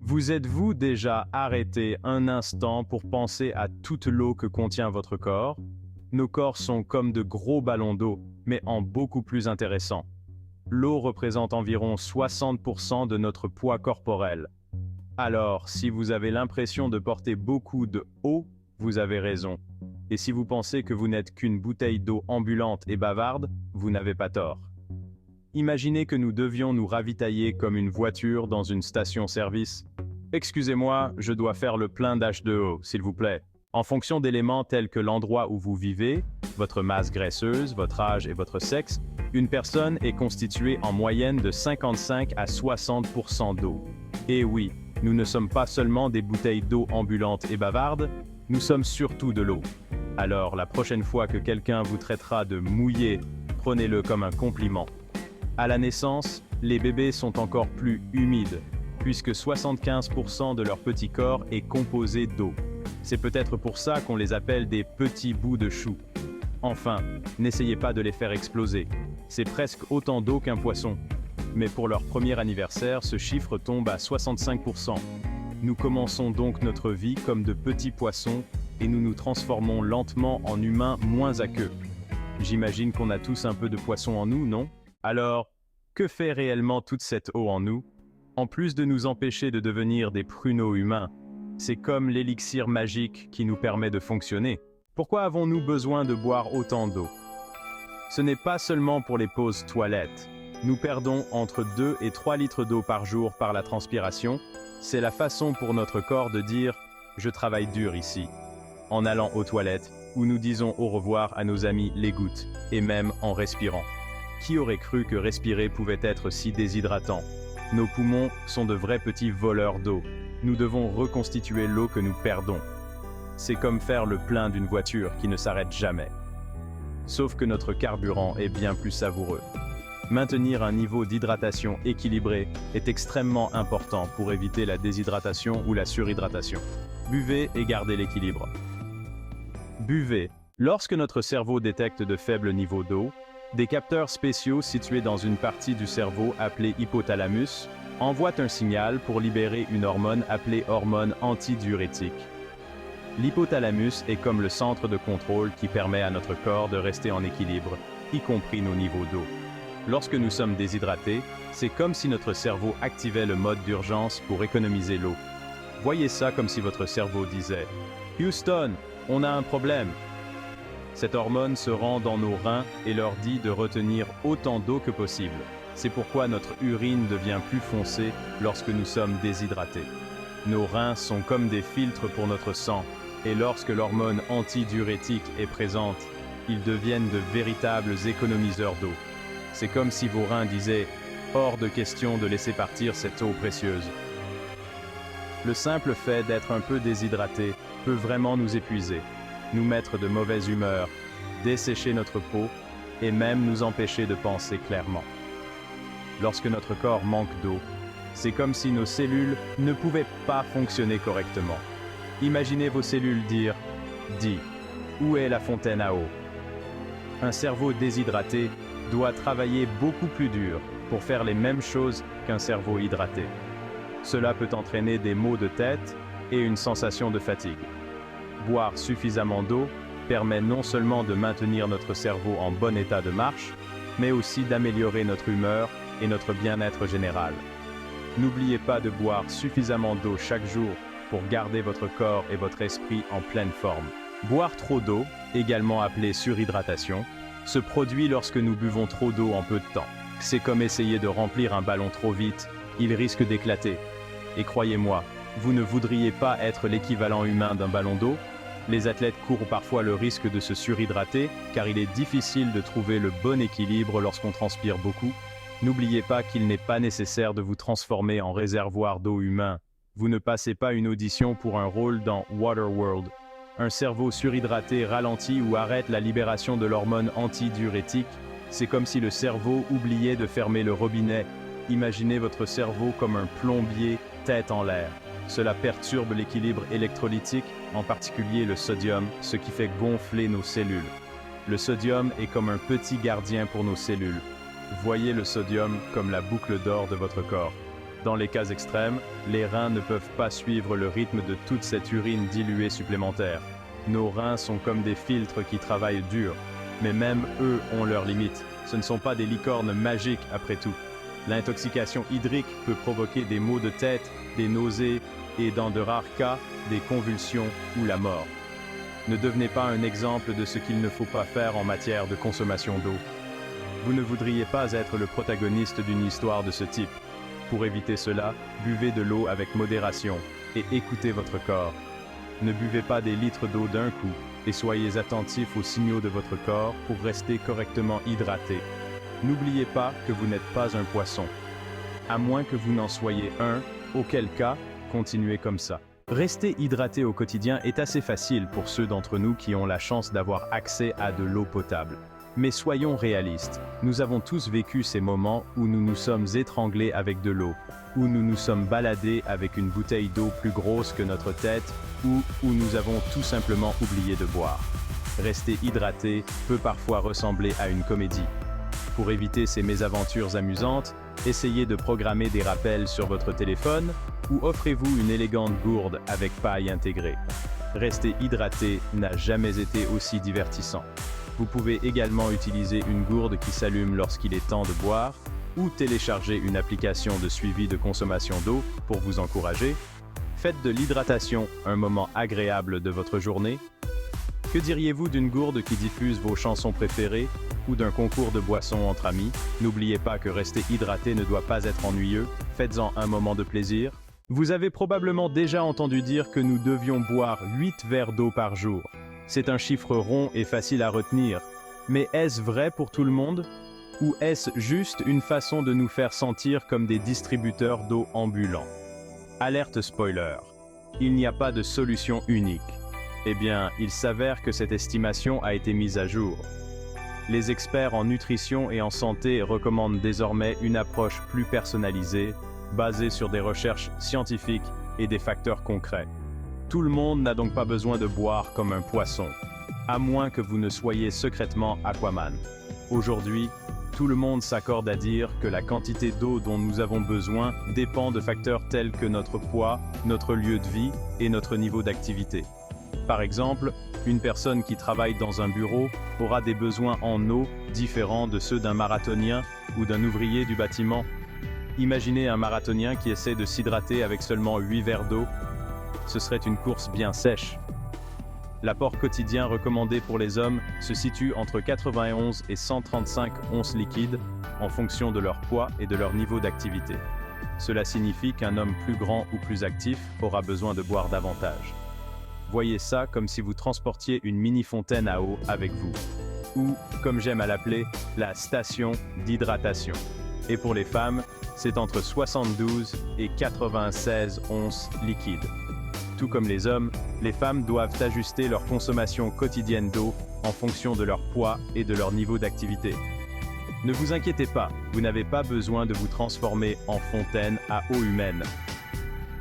Vous êtes-vous déjà arrêté un instant pour penser à toute l'eau que contient votre corps? Nos corps sont comme de gros ballons d'eau, mais en beaucoup plus intéressant. L'eau représente environ 60% de notre poids corporel. Alors, si vous avez l'impression de porter beaucoup de eau, vous avez raison. Et si vous pensez que vous n'êtes qu'une bouteille d'eau ambulante et bavarde, vous n'avez pas tort. Imaginez que nous devions nous ravitailler comme une voiture dans une station-service. Excusez-moi, je dois faire le plein d'H2O, s'il vous plaît. En fonction d'éléments tels que l'endroit où vous vivez, votre masse graisseuse, votre âge et votre sexe, une personne est constituée en moyenne de 55 à 60% d'eau. Et oui, nous ne sommes pas seulement des bouteilles d'eau ambulantes et bavardes, nous sommes surtout de l'eau. Alors, la prochaine fois que quelqu'un vous traitera de mouillé, prenez-le comme un compliment. À la naissance, les bébés sont encore plus humides, puisque 75% de leur petit corps est composé d'eau. C'est peut-être pour ça qu'on les appelle des petits bouts de chou. Enfin, n'essayez pas de les faire exploser. C'est presque autant d'eau qu'un poisson. Mais pour leur premier anniversaire, ce chiffre tombe à 65%. Nous commençons donc notre vie comme de petits poissons et nous nous transformons lentement en humains moins à queue. J'imagine qu'on a tous un peu de poisson en nous, non? Alors, que fait réellement toute cette eau en nous? En plus de nous empêcher de devenir des pruneaux humains, c'est comme l'élixir magique qui nous permet de fonctionner. Pourquoi avons-nous besoin de boire autant d'eau? Ce n'est pas seulement pour les pauses toilettes. Nous perdons entre 2 et 3 litres d'eau par jour par la transpiration. C'est la façon pour notre corps de dire « je travaille dur ici », en allant aux toilettes, où nous disons au revoir à nos amis les gouttes, et même en respirant. Qui aurait cru que respirer pouvait être si déshydratant? Nos poumons sont de vrais petits voleurs d'eau. Nous devons reconstituer l'eau que nous perdons. C'est comme faire le plein d'une voiture qui ne s'arrête jamais. Sauf que notre carburant est bien plus savoureux. Maintenir un niveau d'hydratation équilibré est extrêmement important pour éviter la déshydratation ou la surhydratation. Buvez et gardez l'équilibre. Buvez. Lorsque notre cerveau détecte de faibles niveaux d'eau, des capteurs spéciaux situés dans une partie du cerveau appelée hypothalamus envoient un signal pour libérer une hormone appelée hormone antidiurétique. L'hypothalamus est comme le centre de contrôle qui permet à notre corps de rester en équilibre, y compris nos niveaux d'eau. Lorsque nous sommes déshydratés, c'est comme si notre cerveau activait le mode d'urgence pour économiser l'eau. Voyez ça comme si votre cerveau disait « Houston, on a un problème ». Cette hormone se rend dans nos reins et leur dit de retenir autant d'eau que possible. C'est pourquoi notre urine devient plus foncée lorsque nous sommes déshydratés. Nos reins sont comme des filtres pour notre sang, et lorsque l'hormone antidiurétique est présente, ils deviennent de véritables économiseurs d'eau. C'est comme si vos reins disaient « hors de question de laisser partir cette eau précieuse ». Le simple fait d'être un peu déshydraté peut vraiment nous épuiser, nous mettre de mauvaise humeur, dessécher notre peau et même nous empêcher de penser clairement. Lorsque notre corps manque d'eau, c'est comme si nos cellules ne pouvaient pas fonctionner correctement. Imaginez vos cellules dire « Dis, où est la fontaine à eau ?» Un cerveau déshydraté doit travailler beaucoup plus dur pour faire les mêmes choses qu'un cerveau hydraté. Cela peut entraîner des maux de tête et une sensation de fatigue. Boire suffisamment d'eau permet non seulement de maintenir notre cerveau en bon état de marche, mais aussi d'améliorer notre humeur et notre bien-être général. N'oubliez pas de boire suffisamment d'eau chaque jour pour garder votre corps et votre esprit en pleine forme. Boire trop d'eau, également appelée surhydratation, se produit lorsque nous buvons trop d'eau en peu de temps. C'est comme essayer de remplir un ballon trop vite, il risque d'éclater. Et croyez-moi, vous ne voudriez pas être l'équivalent humain d'un ballon d'eau? Les athlètes courent parfois le risque de se surhydrater, car il est difficile de trouver le bon équilibre lorsqu'on transpire beaucoup. N'oubliez pas qu'il n'est pas nécessaire de vous transformer en réservoir d'eau humain. Vous ne passez pas une audition pour un rôle dans Waterworld. Un cerveau surhydraté ralentit ou arrête la libération de l'hormone antidiurétique. C'est comme si le cerveau oubliait de fermer le robinet. Imaginez votre cerveau comme un plombier tête en l'air. Cela perturbe l'équilibre électrolytique, en particulier le sodium, ce qui fait gonfler nos cellules. Le sodium est comme un petit gardien pour nos cellules. Voyez le sodium comme la boucle d'or de votre corps. Dans les cas extrêmes, les reins ne peuvent pas suivre le rythme de toute cette urine diluée supplémentaire. Nos reins sont comme des filtres qui travaillent dur, mais même eux ont leurs limites. Ce ne sont pas des licornes magiques après tout. L'intoxication hydrique peut provoquer des maux de tête, des nausées et, dans de rares cas, des convulsions ou la mort. Ne devenez pas un exemple de ce qu'il ne faut pas faire en matière de consommation d'eau. Vous ne voudriez pas être le protagoniste d'une histoire de ce type. Pour éviter cela, buvez de l'eau avec modération et écoutez votre corps. Ne buvez pas des litres d'eau d'un coup et soyez attentifs aux signaux de votre corps pour rester correctement hydraté. N'oubliez pas que vous n'êtes pas un poisson. À moins que vous n'en soyez un, auquel cas, continuez comme ça. Rester hydraté au quotidien est assez facile pour ceux d'entre nous qui ont la chance d'avoir accès à de l'eau potable. Mais soyons réalistes, nous avons tous vécu ces moments où nous nous sommes étranglés avec de l'eau, où nous nous sommes baladés avec une bouteille d'eau plus grosse que notre tête, ou où nous avons tout simplement oublié de boire. Rester hydraté peut parfois ressembler à une comédie. Pour éviter ces mésaventures amusantes, essayez de programmer des rappels sur votre téléphone ou offrez-vous une élégante gourde avec paille intégrée. Rester hydraté n'a jamais été aussi divertissant. Vous pouvez également utiliser une gourde qui s'allume lorsqu'il est temps de boire ou télécharger une application de suivi de consommation d'eau pour vous encourager. Faites de l'hydratation un moment agréable de votre journée. Que diriez-vous d'une gourde qui diffuse vos chansons préférées ou d'un concours de boissons entre amis? N'oubliez pas que rester hydraté ne doit pas être ennuyeux, faites-en un moment de plaisir. Vous avez probablement déjà entendu dire que nous devions boire 8 verres d'eau par jour. C'est un chiffre rond et facile à retenir. Mais est-ce vrai pour tout le monde? Ou est-ce juste une façon de nous faire sentir comme des distributeurs d'eau ambulants? Alerte spoiler. Il n'y a pas de solution unique. Eh bien, il s'avère que cette estimation a été mise à jour. Les experts en nutrition et en santé recommandent désormais une approche plus personnalisée, basée sur des recherches scientifiques et des facteurs concrets. Tout le monde n'a donc pas besoin de boire comme un poisson, à moins que vous ne soyez secrètement Aquaman. Aujourd'hui, tout le monde s'accorde à dire que la quantité d'eau dont nous avons besoin dépend de facteurs tels que notre poids, notre lieu de vie et notre niveau d'activité. Par exemple, une personne qui travaille dans un bureau aura des besoins en eau différents de ceux d'un marathonien ou d'un ouvrier du bâtiment. Imaginez un marathonien qui essaie de s'hydrater avec seulement 8 verres d'eau. Ce serait une course bien sèche. L'apport quotidien recommandé pour les hommes se situe entre 91 et 135 onces liquides en fonction de leur poids et de leur niveau d'activité. Cela signifie qu'un homme plus grand ou plus actif aura besoin de boire davantage. Voyez ça comme si vous transportiez une mini-fontaine à eau avec vous, ou, comme j'aime à l'appeler, la station d'hydratation. Et pour les femmes, c'est entre 72 et 96 onces liquides. Tout comme les hommes, les femmes doivent ajuster leur consommation quotidienne d'eau en fonction de leur poids et de leur niveau d'activité. Ne vous inquiétez pas, vous n'avez pas besoin de vous transformer en fontaine à eau humaine.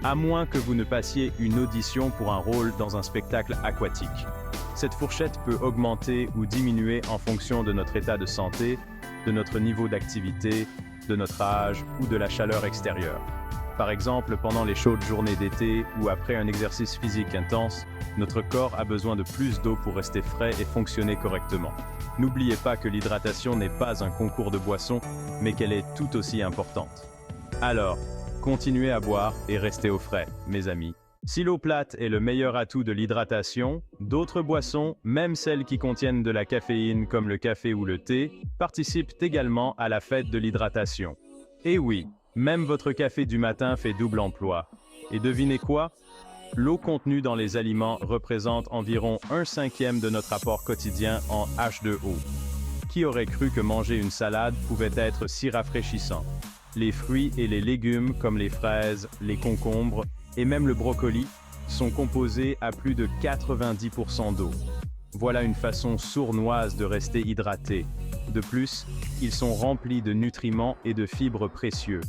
À moins que vous ne passiez une audition pour un rôle dans un spectacle aquatique. Cette fourchette peut augmenter ou diminuer en fonction de notre état de santé, de notre niveau d'activité, de notre âge ou de la chaleur extérieure. Par exemple, pendant les chaudes journées d'été ou après un exercice physique intense, notre corps a besoin de plus d'eau pour rester frais et fonctionner correctement. N'oubliez pas que l'hydratation n'est pas un concours de boissons, mais qu'elle est tout aussi importante. Alors, continuez à boire et restez au frais, mes amis. Si l'eau plate est le meilleur atout de l'hydratation, d'autres boissons, même celles qui contiennent de la caféine comme le café ou le thé, participent également à la fête de l'hydratation. Et oui, même votre café du matin fait double emploi. Et devinez quoi? L'eau contenue dans les aliments représente environ 1/5 de notre apport quotidien en H2O. Qui aurait cru que manger une salade pouvait être si rafraîchissant? Les fruits et les légumes comme les fraises, les concombres et même le brocoli sont composés à plus de 90% d'eau. Voilà une façon sournoise de rester hydraté. De plus, ils sont remplis de nutriments et de fibres précieux.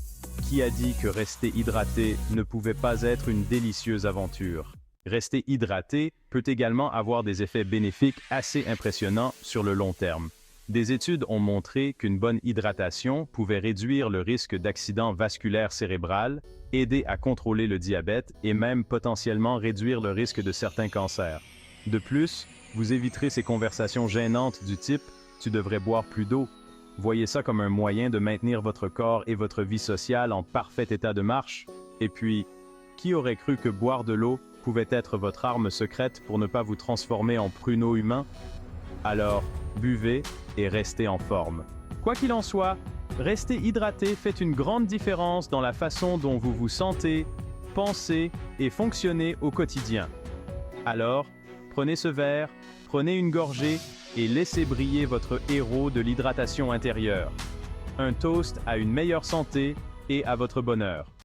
Qui a dit que rester hydraté ne pouvait pas être une délicieuse aventure? Rester hydraté peut également avoir des effets bénéfiques assez impressionnants sur le long terme. Des études ont montré qu'une bonne hydratation pouvait réduire le risque d'accident vasculaire cérébral, aider à contrôler le diabète et même potentiellement réduire le risque de certains cancers. De plus, vous éviterez ces conversations gênantes du type « tu devrais boire plus d'eau ». Voyez ça comme un moyen de maintenir votre corps et votre vie sociale en parfait état de marche. Et puis, qui aurait cru que boire de l'eau pouvait être votre arme secrète pour ne pas vous transformer en pruneau humain? Alors, buvez et restez en forme. Quoi qu'il en soit, rester hydraté fait une grande différence dans la façon dont vous vous sentez, pensez et fonctionnez au quotidien. Alors, prenez ce verre, prenez une gorgée et laissez briller votre héros de l'hydratation intérieure. Un toast à une meilleure santé et à votre bonheur.